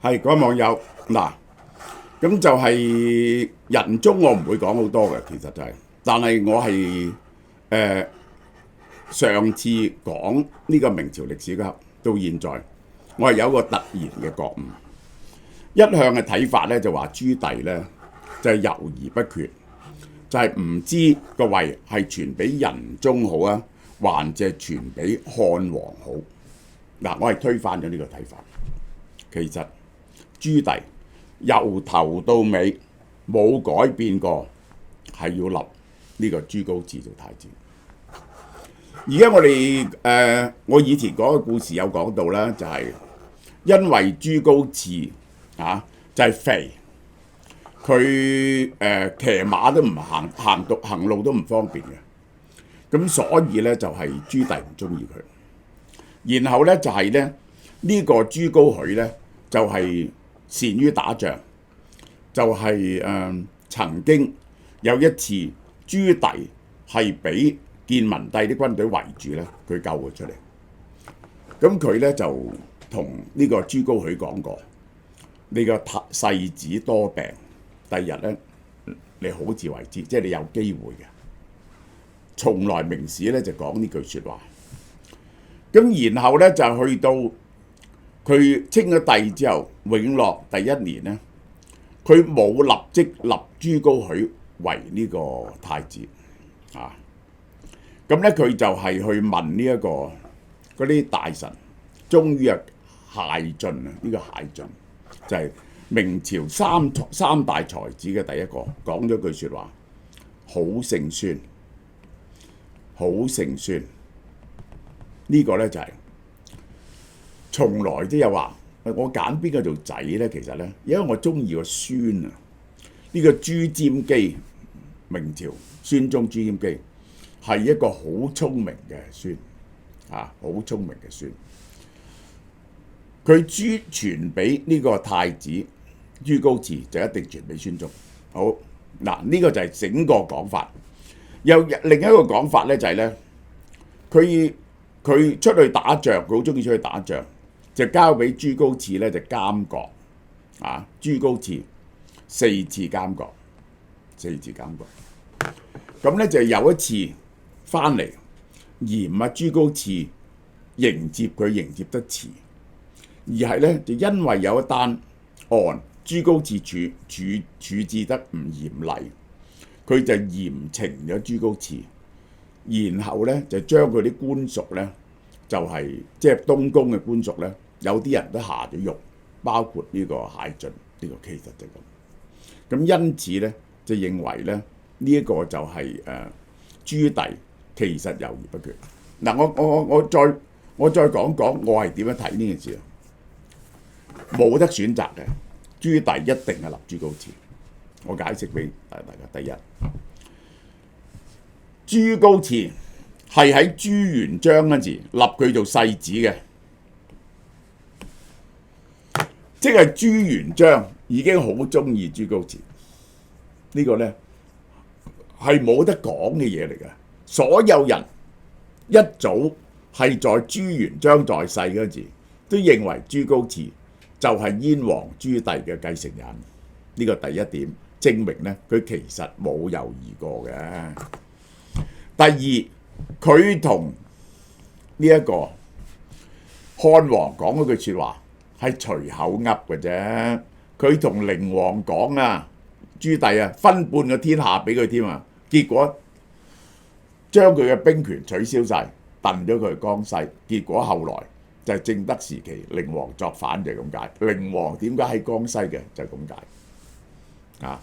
係各位網友嗱，咁就係人中我唔會講好多嘅，其實就係、但係我係上次講呢個明朝歷史嘅到現在，我係有一個突然嘅覺悟。一向嘅睇法咧就話朱棣咧就係猶豫不決，就係、唔知個位係傳俾仁宗好啊，還是傳俾漢王好。嗱，我係推翻咗呢個睇法。其實朱棣由頭到尾冇改變過，係要立呢個朱高熾做太子。而家我以前講嘅故事有講到啦，就係、因為朱高熾就係、肥，佢騎馬都唔行路都唔方便嘅，咁所以咧就係、朱棣唔中意佢。然後咧就係咧呢個朱高煦咧就係、善於打仗，就係、曾經有一次朱棣係俾建文帝啲軍隊圍住咧，佢救佢出嚟。咁佢咧就同呢個朱高煦講過：你個世子多病，第日咧你好自為之，即係你有機會嘅。從來明史咧就講呢句説話。咁然後咧就去到佢稱咗帝之後，永樂第一年咧，佢冇立即立朱高煦為呢個太子啊。咁咧佢就係去問呢、嗰啲大臣，終於謝晉啊，呢個謝晉就係明朝三大才子嘅第一個，講咗句説話：好勝孫，好勝孫。呢個咧就係、從來都有話，我揀邊個做仔咧？其實咧，因為我中意個孫啊。呢個朱瞻基，明朝宣宗朱瞻基係一個好聰明嘅孫啊，好聰明嘅孫。佢傳俾呢個太子朱高熾，就一定傳俾宣宗。好嗱，呢個就係整個講法。又另一個講法咧，就係咧，佢出去打仗，佢好中意出去打仗，就交俾朱高熾咧就監國啊。朱高熾4次監國，咁咧就有一次翻嚟嫌朱高熾迎接得遲，而係咧就因為有一單案朱高熾處置得唔嚴厲，佢就嚴懲咗朱高熾。然後咧就將佢啲官屬咧，就係即係東宮嘅官屬咧，有啲人都下咗獄，包括呢個謝晉，呢個其實就咁。咁因此咧就認為咧呢一個就係朱棣其實猶豫不決。嗱，我再講講我係點樣睇呢件事啊？冇得選擇嘅，朱棣一定係立朱高熾。我解釋俾大家。第一，朱高熾係喺朱元璋嗰時立佢做世子嘅，即係朱元璋已經好中意朱高熾。呢個呢係冇得講嘅嘢嚟嘅。所有人一早係在朱元璋在世嗰時都認為朱高熾就係燕王朱棣嘅繼承人。呢個第一點證明呢，佢其實冇猶豫過嘅。第二，佢同呢一個漢王講嗰句説話係隨口噏嘅啫。佢同寧王講啊，朱棣啊分半個天下俾佢添啊，結果將佢嘅兵權取消晒，燉咗佢江西。結果後來就係正德時期，寧王作反就係咁解。寧王點解喺江西嘅就係咁解啊。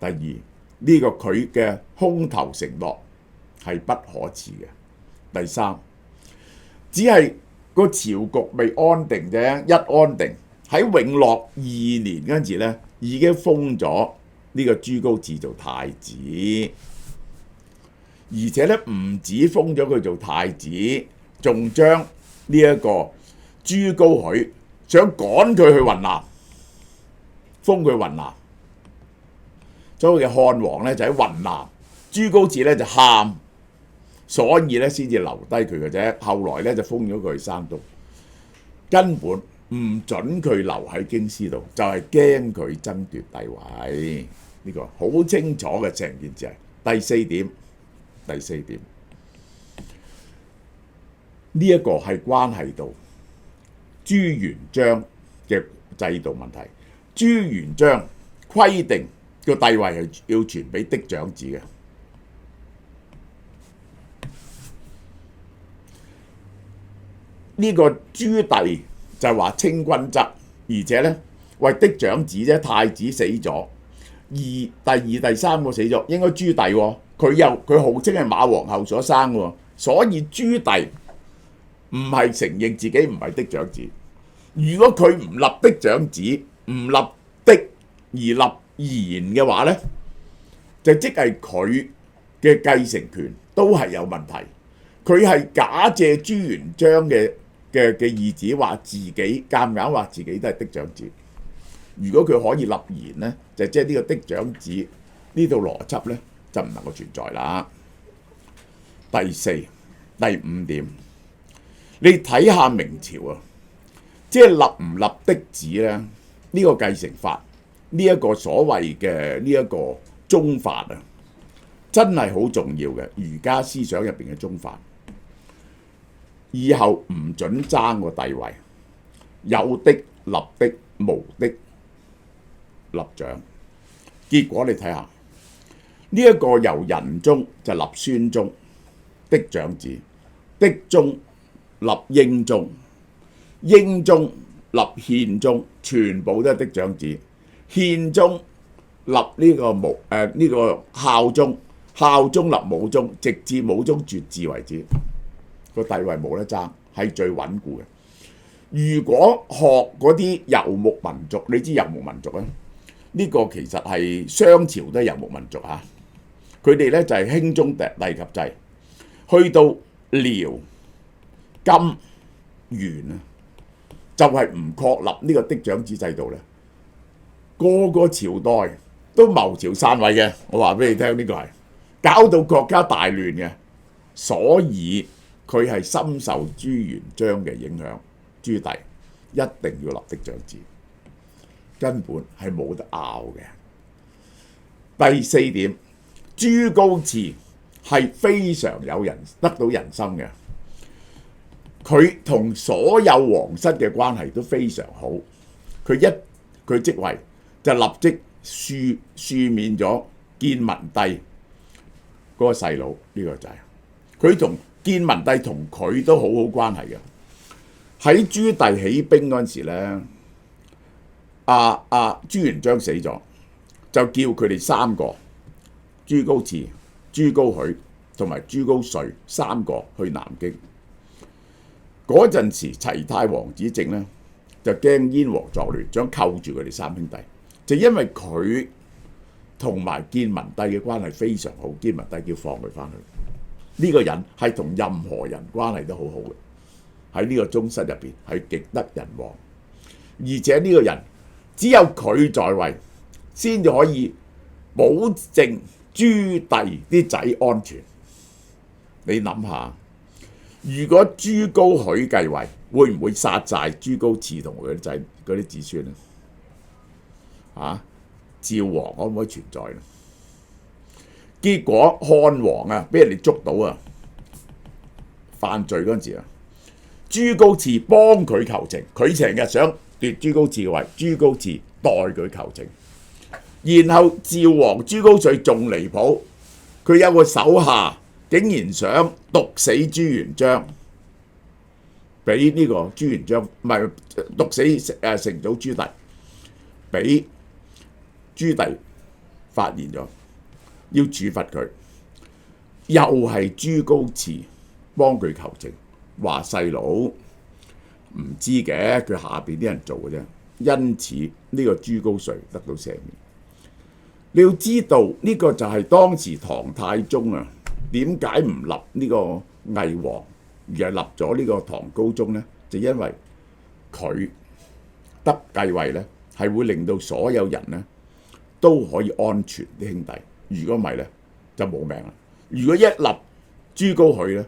第二，呢個佢嘅空頭承諾係不可辭嘅。第三，只係個朝局未安定啫，一安定喺永樂2年嗰陣時咧，已經封咗呢個朱高熾做太子，而且咧唔止封咗佢做太子，仲將呢一個朱高煦想趕佢去雲南，封佢雲南。所以嘅漢王咧就喺雲南，朱高熾咧就喊。所以咧先至留低佢嘅啫，後來咧就封咗佢去山東，根本唔準佢留喺京師度，就係驚佢爭奪帝位。呢、個好清楚嘅成件事係第四點。第四點呢一個係關係到朱元璋嘅制度問題。朱元璋規定個帝位係要傳俾嫡長子嘅。呢個朱棣就係話清君側，而且咧為嫡長子啫，太子死咗，第二、第三個死咗，應該朱棣喎，佢號稱係馬皇后所生喎，所以朱棣唔係承認自己唔係嫡長子。如果佢唔立嫡長子，唔立嫡而立賢嘅話咧，就即係佢嘅繼承權都係有問題。佢係假借朱元璋嘅意旨，話自己夾硬話自己都係嫡長子。如果佢可以立賢咧，就即係呢個嫡長子呢套邏輯咧就唔能夠存在啦。第四、第五點，你睇下明朝啊，即係立唔立嫡子咧？呢個繼承法，呢一個所謂嘅呢一個宗法啊，真係好重要嘅儒家思想入邊嘅宗法。以後唔準爭個帝位，有的立的，無的立長。結果你睇下呢一個由仁宗就立宣宗嫡長子，嫡宗立英宗，英宗立憲宗，全部都係嫡長子。憲宗立呢個孝宗，孝宗立武宗，直至武宗絕嗣為止。個帝位冇得爭，係最穩固嘅。如果學嗰啲游牧民族，你知游牧民族咧，呢個其實係商朝都係游牧民族嚇。佢哋咧就係興宗帝及制，去到遼、金、元啊，就係唔確立呢個嫡長子制度咧。個個朝代都謀朝篡位嘅，我話俾你聽，呢個係搞到國家大亂嘅，所以佢係深受朱元璋嘅影響。朱棣一定要立嫡長子，根本係冇得拗嘅。第四點，朱高熾係非常有人得到人心嘅，佢同所有皇室嘅關係都非常好。佢即位就立即赦免咗建文帝嗰個細佬，呢個就係佢同建文帝同佢都好好關係嘅。喺朱棣起兵嗰陣時咧，朱元璋死咗，就叫佢哋三個，朱高熾、朱高煦同埋朱高煦三個去南京。嗰陣時齊泰王子正咧就驚燕王作亂，想扣住佢哋三兄弟，就因為佢同埋建文帝嘅關係非常好，建文帝叫放佢翻去。呢個人係同任何人關係都好好嘅，喺呢個宗室入邊係極得人望，而且呢個人只有佢在位，先至可以保證朱棣啲仔安全。你諗下，如果朱高煦繼位，會唔會殺晒朱高熾同佢啲仔嗰啲子孫啊？趙王可唔可以存在咧？結果漢王啊，俾人哋捉到啊，犯罪嗰陣時啊，朱高熾幫佢求情，佢成日想奪朱高熾嘅位，朱高熾代佢求情。然後趙王朱高煦仲離譜，佢有個手下竟然想毒死朱元璋，俾呢個朱元璋唔係毒死成祖朱棣，俾朱棣發現咗，要處罰佢，又係朱高熾幫佢求情，話細佬唔知嘅，佢下邊啲人做嘅啫。因此呢個朱高煦得到赦免。你要知道呢個就係當時唐太宗啊，點解唔立呢個魏王，而係立咗呢個唐高宗呢？就因為佢得繼位呢，係會令到所有人呢都可以安全啲兄弟。如果唔係咧，就冇命啦。如果一立朱高煦咧，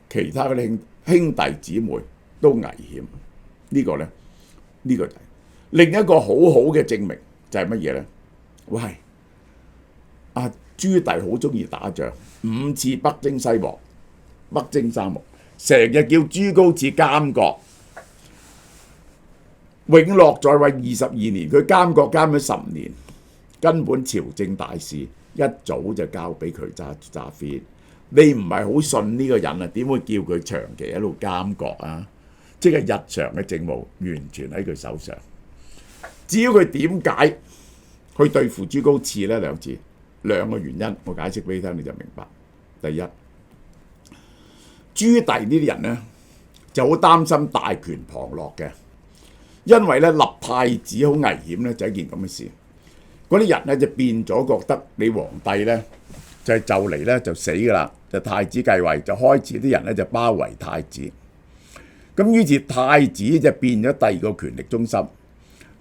其他嗰啲兄弟姊妹都危險。呢個咧呢個就係另一個好好嘅證明就係乜嘢咧？喂，朱棣好中意打仗，5次北征西漠、北征沙漠，成日叫朱高熾監國。永樂在位22年，佢監國監咗10年，根本朝政大事一早就交俾佢揸 fit。你唔係好信呢個人啊？點會叫佢長期喺度監國啊？即係日常嘅政務完全喺佢手上。至於佢點解去對付朱高熾呢？兩個原因，我解釋俾你聽你就明白。第一，朱棣呢啲人呢就好擔心大權旁落嘅，因為咧立太子好危險咧，就係一件咁嘅事。嗰啲人咧就變咗覺得你皇帝咧就嚟咧就死噶啦，就太子繼位，就開始啲人咧就包圍太子。咁於是太子就變咗第二個權力中心。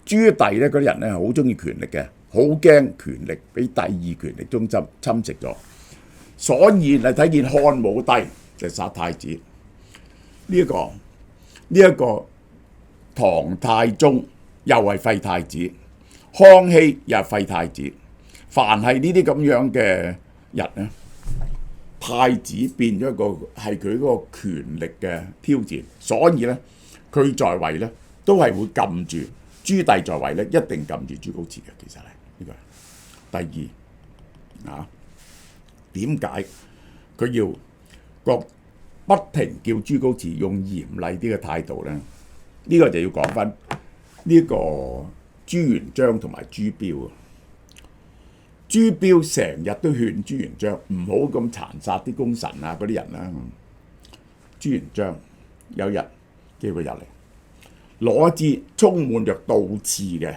朱棣咧嗰啲人咧好中意權力嘅，好驚權力俾第二權力中心侵蝕咗，所以嚟睇見漢武帝就殺太子。呢一個唐太宗又係廢太子，康熙又係廢太子。凡係呢啲咁樣嘅人咧，太子變咗一個係佢嗰個權力嘅挑戰，所以咧佢在位咧都係會撳住朱棣在位咧，一定撳住朱高熾嘅。其實係呢個。第二點解佢要不停叫朱高熾用嚴厲啲嘅態度咧？呢個就要講翻呢個朱元璋同埋朱標啊。朱標成日都勸朱元璋唔好咁殘殺啲功臣啊嗰啲人啦。朱元璋有日叫佢入嚟，攞一支充滿着倒刺嘅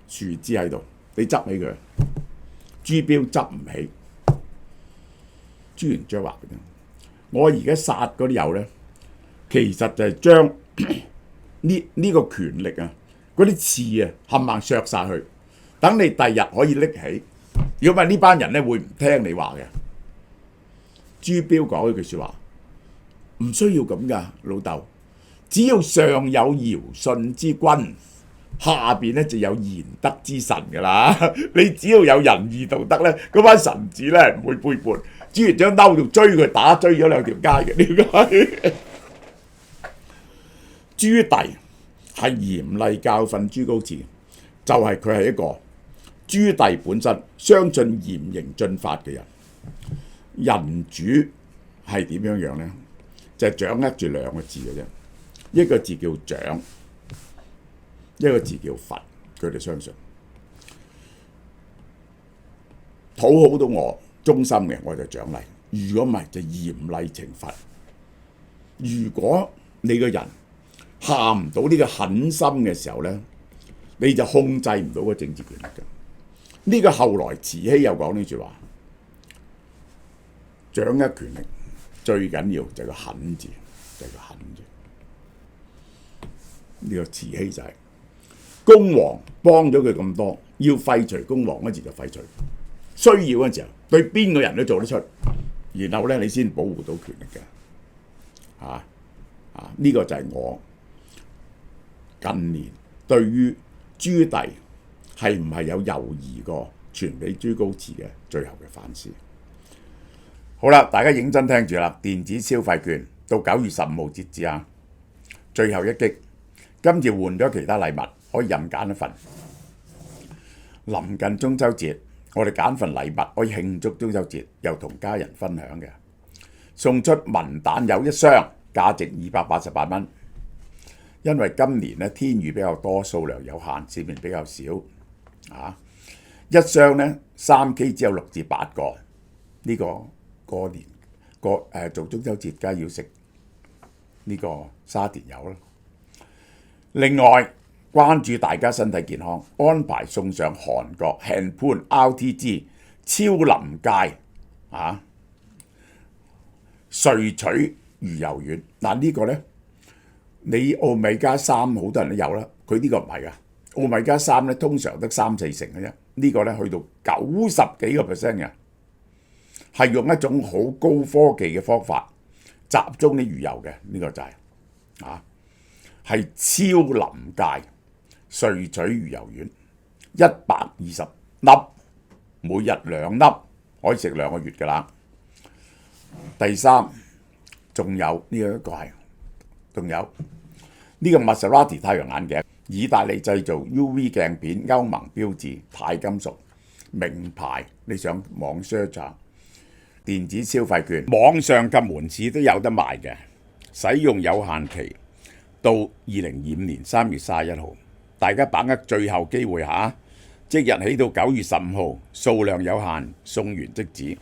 樹枝喺度，你執起佢。朱標執唔起。朱元璋話：我而家殺嗰啲友咧，其實就係將呢個權力啊，嗰啲刺啊，冚唪唥削晒去，等你第日可以拎起。如果唔係呢班人咧，會唔聽你話嘅。朱標講一句説話：唔需要咁噶，老豆，只要上有堯舜之君，下邊咧就有賢德之臣噶啦。你只要有仁義道德咧，嗰班臣子咧唔會背叛。朱元璋嬲到追佢追咗2條街嘅。點解？朱棣係嚴厲教訓朱高熾，就係佢係一個朱棣本身相信嚴刑峻法嘅人。人主係點樣呢？就係掌握住2個字嘅啫，一個字叫獎，一個字叫罰。佢哋相信討好到我忠心嘅，我就獎勵；如果唔係，就嚴厲懲罰。如果你個人下唔到呢個狠心嘅時候咧，你就控制唔到個政治權力嘅。呢個後來慈禧又講呢句話：掌握權力最緊要就係個狠字，就係個狠字。呢個慈禧就係恭王幫咗佢咁多，要廢除恭王嗰時就廢除，需要嗰時候對邊個人都做得出，然後咧你先保護到權力嘅。呢個就係我近年對於朱棣係唔係有猶豫過傳俾朱高熾嘅最後嘅反思。好啦，大家認真聽住啦，電子消費券到9月15號截止啊，最後一擊。今次換咗其他禮物，可以任揀一份。臨近中秋節，我哋揀份禮物可以慶祝中秋節，又同家人分享嘅。送出文蛋有1箱，價值288蚊。因為今年咧天雨比較多，數量有限，市面比較少。1箱咧3K 只有6至8個。呢個過年做中秋節，梗係要食呢個沙田柚啦。另外，關注大家身體健康，安排送上韓國 Hanpoon RTG 超臨界萃取魚油丸。嗱，呢個呢，你奧米加3好多人都有啦，佢呢個唔係噶，奧米加3咧通常得3-4成嘅啫，呢個呢去到90幾個%嘅，係用一種好高科技嘅方法集中啲魚油嘅，呢個就係係超臨界萃取魚油丸，120粒，每日2粒，可以食2個月㗎啦。第三，仲有呢個仲有呢個 Maserati 太陽眼鏡，意大利製造 UV 鏡片，歐盟標誌，鈦金屬，名牌。你上網 search 下，電子消費券，網上及門市都有得賣嘅，使用有限期到2025年3月31號，大家把握最後機會嚇，即日起到9月15號，數量有限，送完即止。